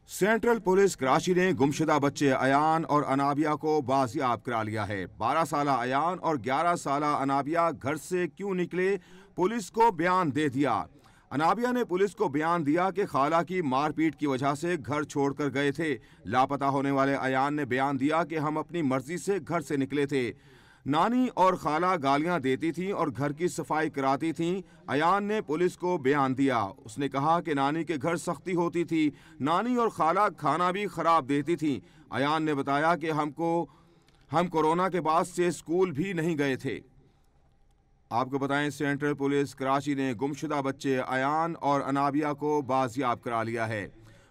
Central police Karachi ने गुमशुदा बच्चे अयान और अनाबिया को बाजियाब करा लिया है। 12 साला अयान और 11 साला अनाबिया घर से क्यों निकले, पुलिस को बयान दे दिया। अनाबिया ने पुलिस को बयान दिया कि खाला की मारपीट की वजह से घर छोड़कर गए थे। लापता होने वाले अयान ने बयान दिया कि हम अपनी मर्जी से घर से निकले थे। नानी और खाला गालियां देती थीं और घर की सफाई कराती थीं। अयान ने पुलिस को बयान दिया। उसने कहा कि नानी के घर सख्ती होती थी, नानी और खाला खाना भी खराब देती थीं। अयान ने बताया कि हम कोरोना के बाद से स्कूल भी नहीं गए थे। आपको बताएं, सेंट्रल पुलिस कराची ने गुमशुदा बच्चे अयान और अनाबिया को बाजियाब करा लिया है।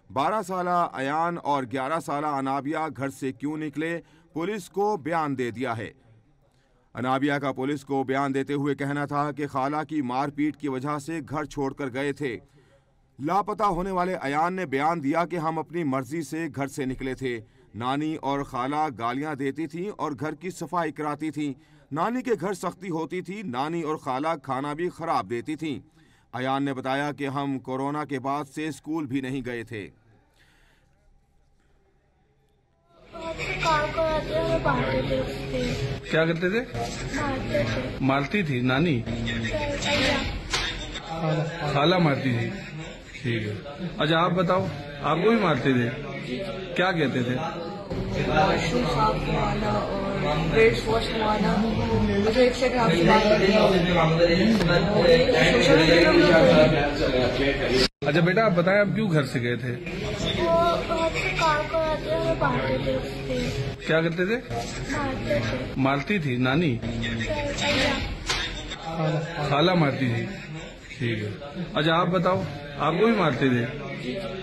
12 साला अयान और 11 साला अनाबिया घर से क्यों निकले, पुलिस को बयान दे दिया है। अनाबिया का पुलिस को बयान देते हुए कहना था कि खाला की मारपीट की वजह से घर छोड़कर गए थे। लापता होने वाले अयान ने बयान दिया कि हम अपनी मर्जी से घर से निकले थे। नानी और खाला गालियां देती थीं और घर की सफाई कराती थीं। नानी के घर सख्ती होती थी, नानी और खाला खाना भी खराब देती थीं। अयान ने बताया कि हम कोरोना के बाद से स्कूल भी नहीं गए थे। क्या करते थे? मारती थी नानी, खाला मारती थी। ठीक है। अच्छा आप बताओ, आपको भी मारते थे? क्या कहते थे? वॉशरूम साफ करवाना और प्लेट्स वॉश करवाना, मुझे एक से अच्छा बेटा आप बताएं, आप क्यों घर से गए थे? क्या करते थे? मारती थी नानी, खाला मारती थी। ठीक है। अच्छा आप बताओ, आपको भी मारते थे?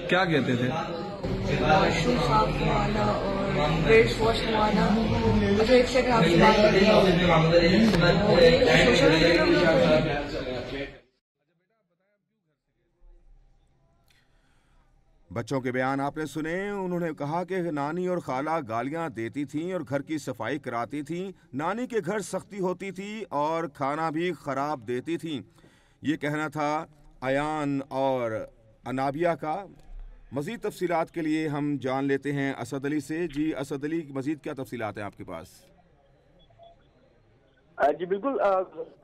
क्या कहते थे? वॉशरूम साफ करवाना और प्लेट्स वॉश करवाना, मुझे एक से बच्चों के बयान आपने सुने। उन्होंने कहा कि नानी और खाला गालियां देती थीं और घर की सफाई कराती थीं। नानी के घर सख्ती होती थी और खाना भी खराब देती थीं। ये कहना था अयान और अनाबिया का। मज़ीद तफसीलात के लिए हम जान लेते हैं असद अली से। जी असद अली, मज़ीद क्या तफसीलात हैं आपके पास? जी बिल्कुल,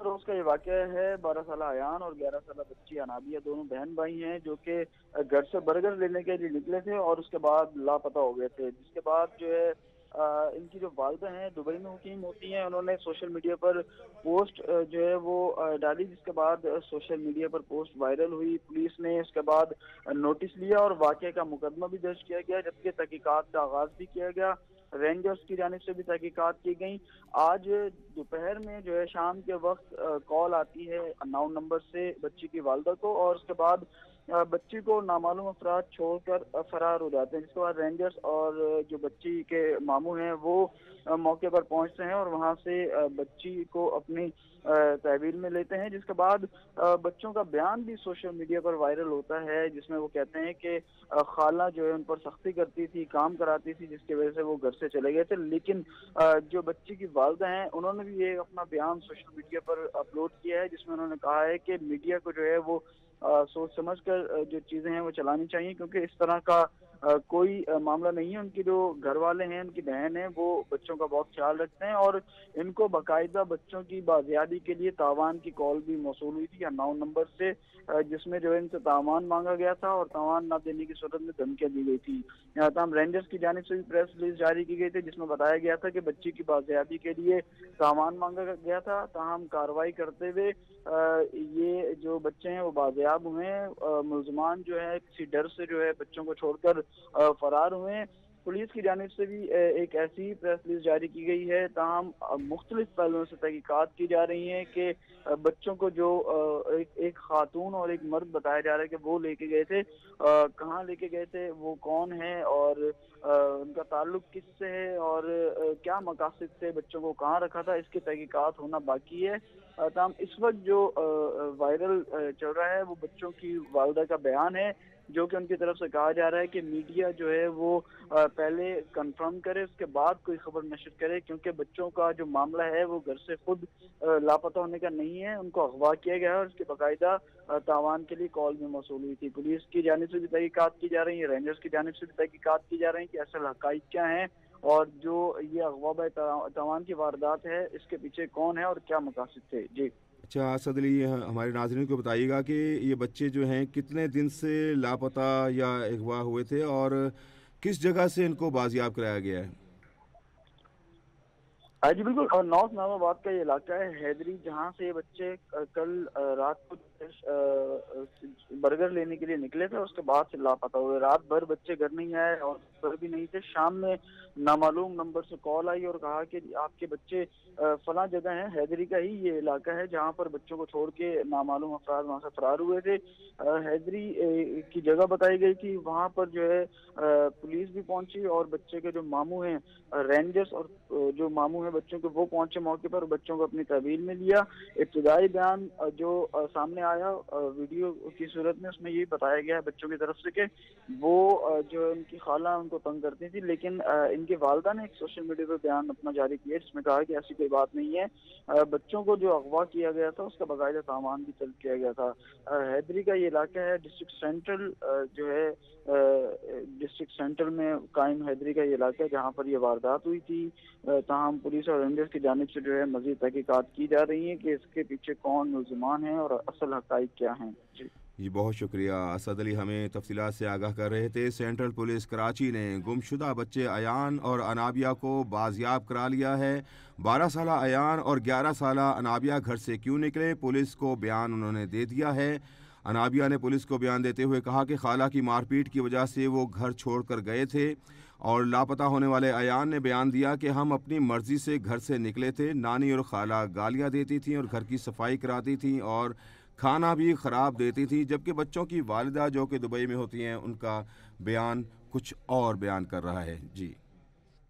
रोज का ये वाक़या है। 12 साल अयान और 11 साल बच्ची अनाबिया दोनों बहन भाई हैं जो कि घर से बर्गर लेने के लिए निकले थे और उसके बाद लापता हो गए थे। जिसके बाद जो है इनकी जो वालिदा हैं दुबई में मुकीम होती हैं, उन्होंने सोशल मीडिया पर पोस्ट जो है वो डाली, जिसके बाद सोशल मीडिया पर पोस्ट वायरल हुई। पुलिस ने उसके बाद नोटिस लिया और वाक़े का मुकदमा भी दर्ज किया गया, जबकि तहकीकात का आगाज भी किया गया। रेंजर्स की जानिब से भी तहकीकात की गई। आज दोपहर में जो है शाम के वक्त कॉल आती है अननोन नंबर से बच्ची की वालिदा को, और उसके बाद बच्ची को नामालूम अफराद छोड़कर फरार हो जाते हैं। जिसके बाद रेंजर्स और जो बच्ची के मामू हैं वो मौके पर पहुंचते हैं और वहां से बच्ची को अपनी तहवील में लेते हैं। जिसके बाद बच्चों का बयान भी सोशल मीडिया पर वायरल होता है, जिसमें वो कहते हैं कि खाला जो है उन पर सख्ती करती थी, काम कराती थी, जिसकी वजह से वो घर से चले गए थे। लेकिन जो बच्ची की वालिदा हैं उन्होंने भी ये अपना बयान सोशल मीडिया पर अपलोड किया है, जिसमें उन्होंने कहा है कि मीडिया को जो है वो सोच समझ कर जो चीजें हैं वो चलानी चाहिए, क्योंकि इस तरह का कोई मामला नहीं है। उनकी जो घर वाले हैं, उनकी बहन है, वो बच्चों का बहुत ख्याल रखते हैं और इनको बाकायदा बच्चों की बाजियाबी के लिए तावान की कॉल भी मौसूल हुई थी अननोन नंबर से, जिसमें जो है इनसे तावान मांगा गया था और तावान न देने की सूरत में धमकियां दी गई थी। यहाँ तमाम रेंजर्स की जानिब से भी प्रेस रिलीज जारी की गई थी, जिसमें बताया गया था कि बच्ची की बाजियाबी के लिए तावान मांगा गया था। ताहम कार्रवाई करते हुए ये जो बच्चे हैं वो बाजियाब हुए। मुलजमान जो है किसी डर से जो है बच्चों को छोड़कर फरार हुए। पुलिस की जानिब से भी एक ऐसी प्रेस रिलीज जारी की गई है। ताहम मुख्तलिफ पहलुओं से तहकीकात की जा रही है कि बच्चों को जो एक खातून और एक मर्द बताया जा रहा है कि वो लेके गए थे, कहाँ लेके गए थे, वो कौन है और उनका ताल्लुक किससे है और क्या मकासद से बच्चों को कहाँ रखा था, इसकी तहकीकात होना बाकी है। ताहम इस वक्त जो वायरल चल रहा है वो बच्चों की वालिदा का बयान है, جو کہ ان کی طرف سے کہا جا رہا ہے کہ میڈیا جو ہے وہ پہلے کنفرم کرے، اس کے بعد کوئی خبر نشر کرے، کیونکہ بچوں کا جو معاملہ ہے وہ گھر سے خود لاپتہ ہونے کا نہیں ہے، ان کو اغوا کیا گیا ہے اور اس کے باقاعدہ تاوان کے لیے کال بھی موصول ہوئی تھی۔ پولیس کی جانب سے بھی تحقیقات کی جا رہی ہیں، رینجرز کی جانب سے بھی تحقیقات کی جا رہی ہیں کہ اصل حقائق کیا ہیں اور جو یہ اغوا تاوان کی واردات ہے اس کے پیچھے کون ہے اور کیا مقاصد تھے۔ جی اچھا اسد علی، ہمارے ناظرین کو بتائیے گا کہ یہ بچے جو ہیں کتنے دن سے لاپتہ یا اغوا ہوئے تھے اور کس جگہ سے ان کو بازیاب کرایا گیا ہے؟ جی بالکل، اور نارتھ اسلام آباد کا یہ علاقہ ہے حیدری، جہاں سے یہ بچے کل رات کو برگر لینے کے لیے نکلے تھے، اس کے بعد سے لاپتہ ہوئے۔ رات بھر بچے گھر نہیں آئے اور گھر بھی نہیں تھے۔ شام میں نامعلوم نمبر سے کال آئی اور کہا کہ آپ کے بچے فلاں جگہ ہیں، حیدری کا ہی یہ علاقہ ہے جہاں پر بچوں کو چھوڑ کے نامعلوم افراد وہاں سے فرار ہوئے تھے۔ حیدری کی جگہ بتائی گئی تھی، وہاں پر جو ہے پولیس بھی پہنچی اور بچے کے جو ماموں ہیں رینجرز اور جو ماموں ہیں بچوں کے وہ پہنچے موقع پر، بچوں کو اپنی تحویل میں لیا۔ ابتدائی بیان جو سامنے آیا ویڈیو کی صورت میں، اس میں یہ بتایا گیا ہے بچوں کی طرف سے کہ وہ جو ان کی خالہ ان کو تنگ کرتی تھی، لیکن ان کے والدہ نے ایک سوشل میڈیا پہ بیان اپنا جاری کیا جس میں کہا کہ ایسی کوئی بات نہیں ہے، بچوں کو جو اغوا کیا گیا تھا اس کا باقاعدہ سامان بھی طلب کیا گیا تھا۔ حیدری کا یہ علاقہ ہے ڈسٹرکٹ سینٹرل جو ہے ڈسٹرکٹ سینٹر میں قائم حیدری کا یہ علاقہ ہے جہاں پر یہ واردات ہوئی تھی۔ تاہم پولیس اور رینجرز کی جانب سے جو ہے مزید تحقیقات کی جا رہی ہیں کہ اس کے پیچھے کون ملزمان ہیں اور اصل حقائق کیا ہیں۔ جی بہت شکریہ اسد علی، ہمیں تفصیلات سے آگاہ کر رہے تھے۔ سینٹرل پولیس کراچی نے گمشدہ بچے ایان اور انابیہ کو بازیاب کرا لیا ہے۔ 12 سالہ ایان اور 11 سالہ انابیہ گھر سے کیوں نکلے، پولیس کو بیان انہوں نے دے دیا ہے۔ انابیہ نے پولیس کو بیان دیتے ہوئے کہا کہ خالہ کی مار پیٹ کی وجہ سے وہ گھر چھوڑ کر گئے تھے، اور لاپتہ ہونے والے ایان نے بیان دیا کہ ہم اپنی مرضی سے گھر سے نکلے تھے، نانی اور خالہ گالیاں دیتی تھیں اور گھر کی صفائی کراتی تھیں اور کھانا بھی خراب دیتی تھی، جبکہ بچوں کی والدہ جو کہ دبئی میں ہوتی ہیں ان کا بیان کچھ اور بیان کر رہا ہے۔ جی